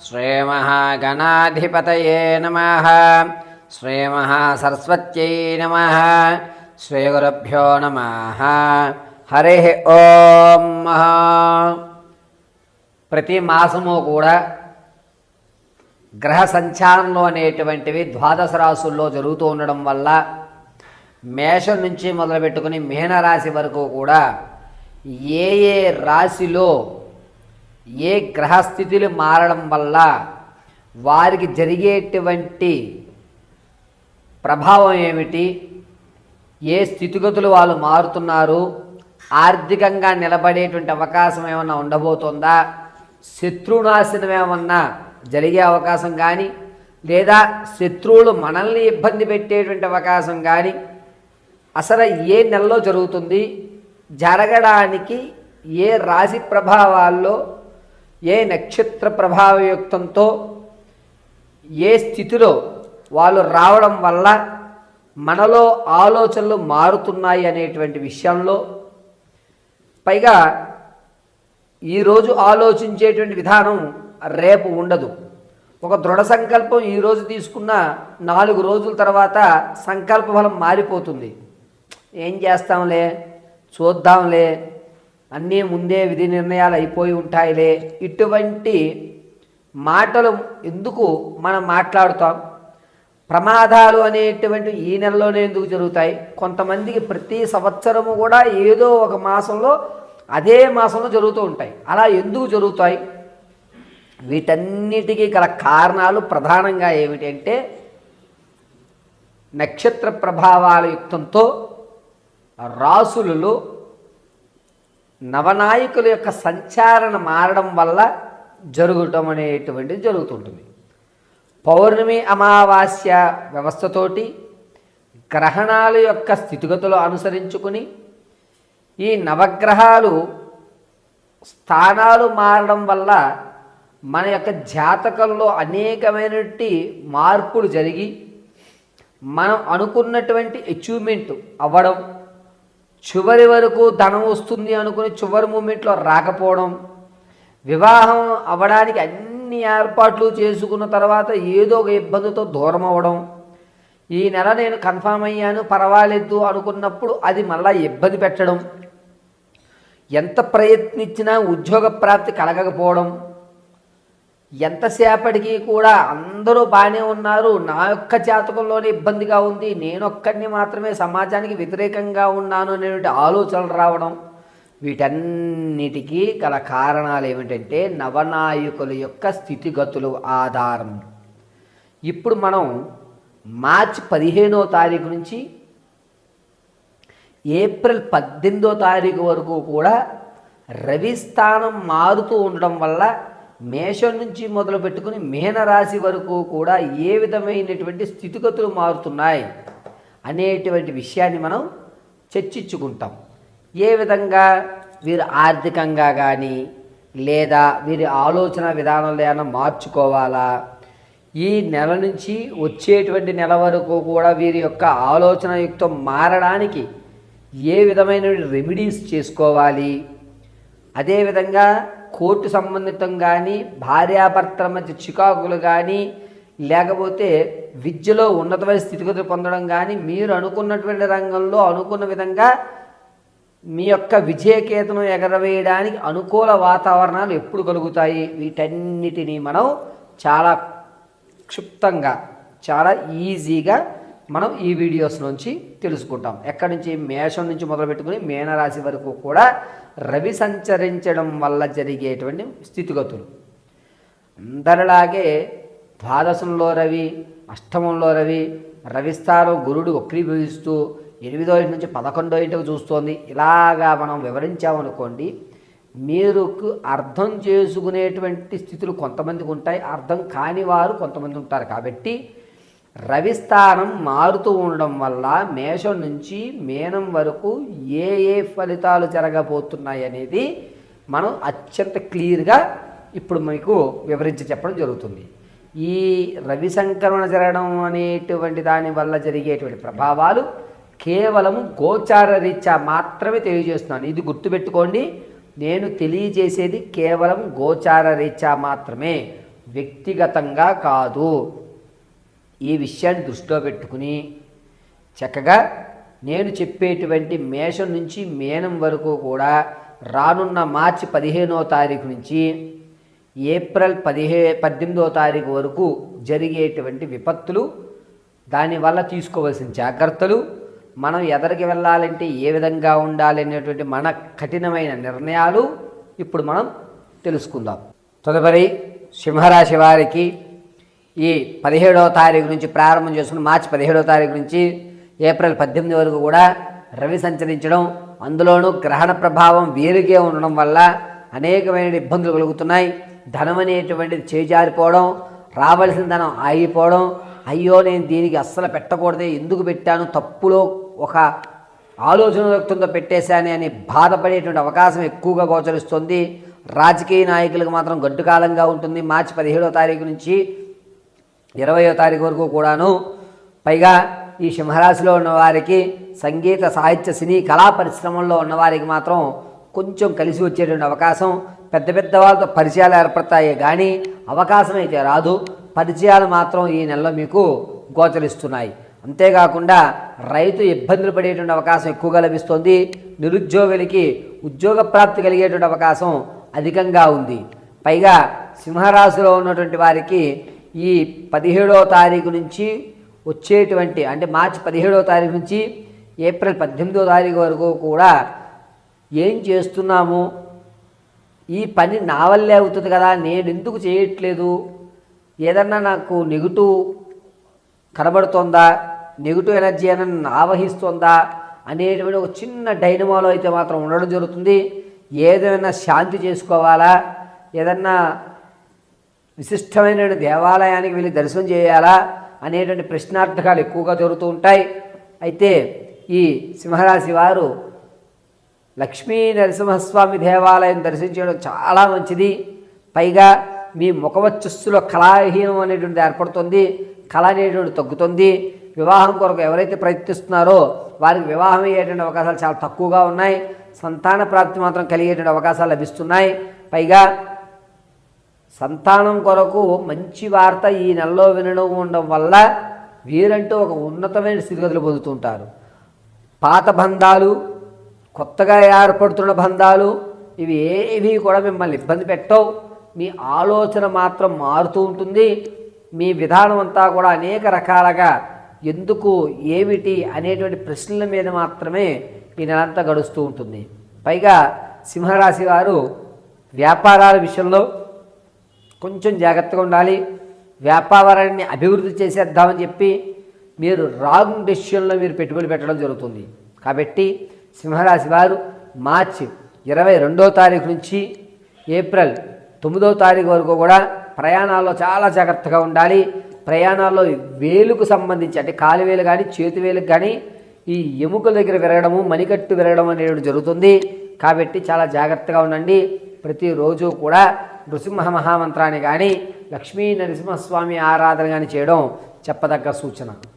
శ్రీమహాగణాధిపతయే నమః. శ్రీమహాసరస్వత్యై నమః. శ్రీగురుభ్యో నమః. హరి ఓం. ప్రతి మాసము కూడా గ్రహ సంచారంలో అనేటువంటివి ద్వాదశ రాశుల్లో జరుగుతూ ఉండడం వల్ల మేషం నుంచి మొదలుపెట్టుకుని మీనరాశి వరకు కూడా ఏ ఏ రాశిలో ఏ గ్రహస్థితులు మారడం వల్ల వారికి జరిగేటువంటి ప్రభావం ఏమిటి, ఏ స్థితిగతులు వాళ్ళు మారుతున్నారు, ఆర్థికంగా నిలబడేటువంటి అవకాశం ఏమన్నా ఉండబోతుందా, శత్రునాశనం ఏమన్నా జరిగే అవకాశం కానీ, లేదా శత్రువులు మనల్ని ఇబ్బంది పెట్టేటువంటి అవకాశం కానీ అసలు ఏ నెలలో జరుగుతుంది, జరగడానికి ఏ రాశి ప్రభావాల్లో ఏ నక్షత్ర ప్రభావయుక్తంతో ఏ స్థితిలో వాళ్ళు రావడం వల్ల మనలో ఆలోచనలు మారుతున్నాయి అనేటువంటి విషయంలో, పైగా ఈరోజు ఆలోచించేటువంటి విధానం రేపు ఉండదు. ఒక దృఢ సంకల్పం ఈరోజు తీసుకున్న 4 రోజుల తర్వాత సంకల్ప బలం మారిపోతుంది. ఏం చేస్తాంలే, చూద్దాంలే, అన్నీ ముందే విధి నిర్ణయాలు అయిపోయి ఉంటాయిలే, ఇటువంటి మాటలు ఎందుకు మనం మాట్లాడుతాం? ప్రమాదాలు అనేటువంటి ఈ నెలలోనే ఎందుకు జరుగుతాయి? కొంతమందికి ప్రతి సంవత్సరము కూడా ఏదో ఒక మాసంలో అదే మాసంలో జరుగుతూ ఉంటాయి. అలా ఎందుకు జరుగుతాయి? వీటన్నిటికీ గల కారణాలు ప్రధానంగా ఏమిటి అంటే, నక్షత్ర ప్రభావాల యుక్తంతో రాసులలో నవనాయకుల యొక్క సంచారణ మారడం వల్ల జరగటం అనేటువంటిది జరుగుతుంటుంది. పౌర్ణమి అమావాస్య వ్యవస్థతోటి గ్రహణాల యొక్క స్థితిగతులు అనుసరించుకుని ఈ నవగ్రహాలు స్థానాలు మారడం వల్ల మన యొక్క జాతకంలో అనేకమైనటువంటి మార్పులు జరిగి మనం అనుకున్నటువంటి అచీవ్మెంట్ అవ్వడం, చివరి వరకు ధనం వస్తుంది అనుకుని చివరి మూమెంట్లో రాకపోవడం, వివాహం అవ్వడానికి అన్ని ఏర్పాట్లు చేసుకున్న తర్వాత ఏదో ఒక ఇబ్బందితో దూరం అవ్వడం, ఈ నెల నేను కన్ఫామ్ అయ్యాను పర్వాలేదు అనుకున్నప్పుడు అది మళ్ళీ ఇబ్బంది పెట్టడం, ఎంత ప్రయత్నించినా ఉద్యోగ ప్రాప్తి కలగకపోవడం, ఎంతసేపటికి కూడా అందరూ బాగానే ఉన్నారు, నా యొక్క జాతకంలోనే ఇబ్బందిగా ఉంది, నేనొక్కడిని మాత్రమే సమాజానికి వ్యతిరేకంగా ఉన్నాను అనేటువంటి ఆలోచనలు రావడం, వీటన్నిటికీ గల కారణాలు ఏమిటంటే నవనాయకుల యొక్క స్థితిగతులు ఆధారం. ఇప్పుడు మనం మార్చి 15వ తారీఖు నుంచి ఏప్రిల్ 18వ తారీఖు వరకు కూడా రవి స్థానం మారుతూ ఉండడం వల్ల మేషం నుంచి మొదలు పెట్టుకుని మీనరాశి వరకు కూడా ఏ విధమైనటువంటి స్థితిగతులు మారుతున్నాయి అనేటువంటి విషయాన్ని మనం చర్చించుకుంటాం. ఏ విధంగా వీరు ఆర్థికంగా కానీ లేదా వీరి ఆలోచన విధానంలో ఏమైనా మార్చుకోవాలా, ఈ నెల నుంచి వచ్చేటువంటి నెల వరకు కూడా వీరి యొక్క ఆలోచన యుక్తం మారడానికి ఏ విధమైన రెమెడీస్ చేసుకోవాలి, అదేవిధంగా కోర్టు సంబంధితం కానీ భార్యాభర్తల మధ్య చికాకులు కానీ లేకపోతే విద్యలో ఉన్నతమైన స్థితిగతులు పొందడం కానీ మీరు అనుకున్నటువంటి రంగంలో అనుకున్న విధంగా మీ యొక్క విజయకేతనం ఎగరవేయడానికి అనుకూల వాతావరణాలు ఎప్పుడు కలుగుతాయి, వీటన్నిటినీ మనం చాలా క్షుప్తంగా చాలా ఈజీగా మనం ఈ వీడియోస్ నుంచి తెలుసుకుంటాం. ఎక్కడి నుంచి? మేషం నుంచి మొదలుపెట్టుకుని మీనరాశి వరకు కూడా రవి సంచరించడం వల్ల జరిగేటువంటి స్థితిగతులు. అందరిలాగే ద్వాదశంలో రవి, అష్టమంలో రవి, రవిస్థానం గురుడు వక్రీభవిస్తూ 8వ ఇంటి నుంచి 11వ ఇంటికి చూస్తోంది. ఇలాగా మనం వివరించామనుకోండి, మీరు అర్థం చేసుకునేటువంటి స్థితులు కొంతమందికి ఉంటాయి, అర్థం కాని వారు కొంతమంది ఉంటారు. కాబట్టి రవిస్థానం మారుతూ ఉండడం వల్ల మేషం నుంచి మీనం వరకు ఏ ఏ ఫలితాలు జరగబోతున్నాయి అనేది మనం అత్యంత క్లియర్గా ఇప్పుడు మీకు వివరించి చెప్పడం జరుగుతుంది. ఈ రవి సంక్రమణ జరగడం అనేటువంటి దాని వల్ల జరిగేటువంటి ప్రభావాలు కేవలం గోచార రీత్యా మాత్రమే తెలియజేస్తున్నాను. ఇది గుర్తుపెట్టుకోండి, నేను తెలియజేసేది కేవలం గోచార రీత్యా మాత్రమే. వ్యక్తిగతంగా కాదు. ఈ విషయాన్ని దృష్టిలో పెట్టుకుని చక్కగా నేను చెప్పేటువంటి మేషం నుంచి మీనం వరకు కూడా రానున్న మార్చి 15వ తారీఖు నుంచి ఏప్రిల్ 18వ తారీఖు వరకు జరిగేటువంటి విపత్తులు, దానివల్ల తీసుకోవాల్సిన జాగ్రత్తలు, మనం ఎదరికి వెళ్ళాలంటే ఏ విధంగా ఉండాలి అనేటువంటి మన కఠినమైన నిర్ణయాలు ఇప్పుడు మనం తెలుసుకుందాం. తదుపరి సింహరాశి వారికి ఈ 17వ తారీఖు నుంచి ప్రారంభం చేసుకుని మార్చి 17వ తారీఖు నుంచి ఏప్రిల్ 18 వరకు కూడా రవి సంచరించడం, అందులోనూ గ్రహణ ప్రభావం వీరికే ఉండడం వల్ల అనేకమైన ఇబ్బందులు కలుగుతున్నాయి. ధనం అనేటువంటిది చేజారిపోవడం, రావలసిన ధనం ఆగిపోవడం, అయ్యో నేను దీనికి అస్సలు పెట్టకూడదే, ఎందుకు పెట్టాను, తప్పులో ఒక ఆలోచన వ్యక్తంతో పెట్టేశాను అని బాధపడేటువంటి అవకాశం ఎక్కువగా గోచరిస్తుంది. రాజకీయ నాయకులకు మాత్రం గడ్డు కాలంగా ఉంటుంది. మార్చి 17వ తారీఖు నుంచి 20వ తారీఖు వరకు కూడాను. పైగా ఈ సింహరాశిలో ఉన్నవారికి సంగీత, సాహిత్య, సినీ, కళా పరిశ్రమల్లో ఉన్నవారికి మాత్రం కొంచెం కలిసి వచ్చేటువంటి అవకాశం, పెద్ద పెద్ద వాళ్ళతో పరిచయాలు ఏర్పడతాయి కానీ అవకాశం అయితే రాదు. పరిచయాలు మాత్రం ఈ నెలలో మీకు గోచరిస్తున్నాయి. అంతేకాకుండా రైతు ఇబ్బందులు పడేటువంటి అవకాశం ఎక్కువగా లభిస్తుంది. నిరుద్యోగులకి ఉద్యోగ ప్రాప్తి కలిగేటువంటి అవకాశం అధికంగా ఉంది. పైగా సింహరాశిలో ఉన్నటువంటి వారికి ఈ 17వ తారీఖు నుంచి వచ్చేటువంటి అంటే మార్చి 17వ తారీఖు నుంచి ఏప్రిల్ 18వ తారీఖు వరకు కూడా ఏం చేస్తున్నాము, ఈ పని నా వల్లే అవుతుంది కదా, నేను ఎందుకు చేయట్లేదు, ఏదన్నా నాకు నెగిటివ్ కనబడుతోందా, నెగిటివ్ ఎనర్జీ ఏదన్నా ఆవహిస్తుందా అనేటువంటి ఒక చిన్న డైనమాలో అయితే మాత్రం ఉండడం జరుగుతుంది. ఏదైనా శాంతి చేసుకోవాలా, ఏదన్నా విశిష్టమైన దేవాలయానికి వెళ్ళి దర్శనం చేయాలా అనేటువంటి ప్రశ్నార్థకాలు ఎక్కువగా జరుగుతూ ఉంటాయి. అయితే ఈ సింహరాశి వారు లక్ష్మీ నరసింహస్వామి దేవాలయం దర్శించడం చాలా మంచిది. పైగా మీ ముఖవచ్చస్సులో కళాహీనం అనేటువంటిది ఏర్పడుతుంది, కళ అనేటువంటి తగ్గుతుంది. వివాహం కొరకు ఎవరైతే ప్రయత్నిస్తున్నారో వారికి వివాహం అయ్యేటువంటి అవకాశాలు చాలా తక్కువగా ఉన్నాయి. సంతాన ప్రాప్తి మాత్రం కలిగేటువంటి అవకాశాలు లభిస్తున్నాయి. పైగా సంతానం కొరకు మంచి వార్త ఈ నెలలో వినడం ఉండడం వల్ల వీరంటూ ఒక ఉన్నతమైన స్థితిగతులు పొందుతుంటారు. పాత బంధాలు, కొత్తగా ఏర్పడుతున్న బంధాలు, ఇవి ఏవి కూడా మిమ్మల్ని ఇబ్బంది పెట్టవు. మీ ఆలోచన మాత్రం మారుతూ ఉంటుంది. మీ విధానం అంతా కూడా అనేక రకాలుగా ఎందుకు, ఏమిటి అనేటువంటి ప్రశ్నల మీద మాత్రమే ఈ నెలంతా గడుస్తూ ఉంటుంది. పైగా సింహరాశి వారు వ్యాపారాల విషయంలో కొంచెం జాగ్రత్తగా ఉండాలి. వ్యాపారాన్ని అభివృద్ధి చేసేద్దామని చెప్పి మీరు రాంగ్ డెసిషన్లో మీరు పెట్టుబడి పెట్టడం జరుగుతుంది. కాబట్టి సింహరాశి వారు మార్చి 22వ తారీఖు నుంచి ఏప్రిల్ 9వ తారీఖు వరకు కూడా ప్రయాణాల్లో చాలా జాగ్రత్తగా ఉండాలి. ప్రయాణాల్లో వేలుకు సంబంధించి అంటే కాలువేలు కానీ చేతివేలకు కానీ ఈ ఎముకల దగ్గర విరగడము, మణికట్టు విరగడం అనేది జరుగుతుంది. కాబట్టి చాలా జాగ్రత్తగా ఉండండి. ప్రతిరోజు కూడా నృసింహ మహామంత్రాన్ని కానీ లక్ష్మీ నరసింహస్వామి ఆరాధన కానీ చేయడం చెప్పదగ్గ సూచన.